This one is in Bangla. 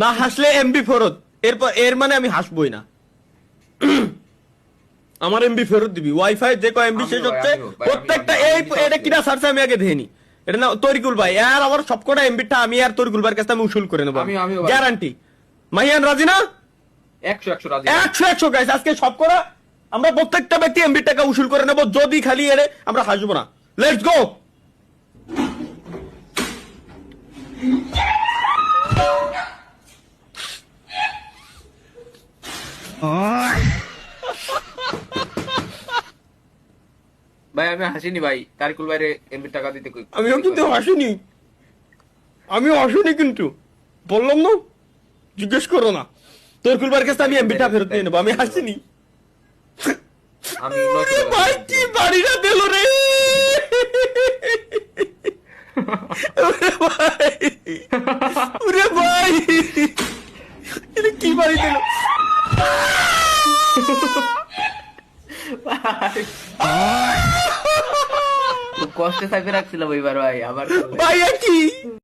না হাসলে এমবি ফেরত। এরপর এর মানে আমি হাসবই না। আমার এমবি ফেরত দিবি। ওয়াইফাই যে কয় এমবি শেষ হচ্ছে প্রত্যেকটা এই এটা কিনা সারছে আমি আগে দেখে নি। এটা না তরিকুল ভাই আর আমার সবকটা এমবিটা আমি আর তরিকুল ভাইয়ের কাছে আমি উসুল করে নেব গ্যারান্টি। মাহিয়ান রাজি না? 100 রাজি। 100 গাইস আজকে সবকটা আমরা প্রত্যেকটা ব্যক্তি এমবি টাকা উসুল করে নেব, যদি খালি এরে আমরা হাসবো না। Let's go. ভাই আমি হাসিনি ভাই, তারিকুল ভাইরে এমবি টাকা দিতে কই। আমিও কিন্তু হাসিনি, আমিও হাসিনি কিন্তু বললাম না, জিজ্ঞেস করো না। তরিকুল ভাইয়ের কাছে আমি এমবিটা ফেরত নিয়ে নেবো, আমি হাসিনি। আমি ভাই কি বাড়িটা দিল রে। ওরে ভাই এটা কি বাড়ি দিল। খুব কষ্টে চাপে রাখছিলাম এবার ভাই, আবার ভাই কি